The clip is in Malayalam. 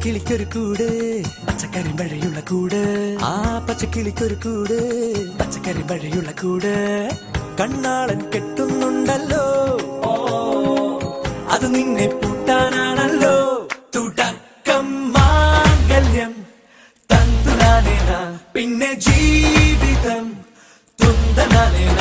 പച്ചക്കിളിക്കൊരു കൂട് പച്ചക്കറി മഴയുള്ള കൂട് ആ പച്ചക്കിളിക്കൊരു കൂട് പച്ചക്കറി മഴയുള്ള കൂട് കണ്ണാളൻ കെട്ടുന്നുണ്ടല്ലോ അത് നിന്നെ പൂട്ടാനാണല്ലോ തുടക്കം മാംഗല്യം തന്തുനാനേന പിന്നെ ജീവിതം തുന്തനാനേന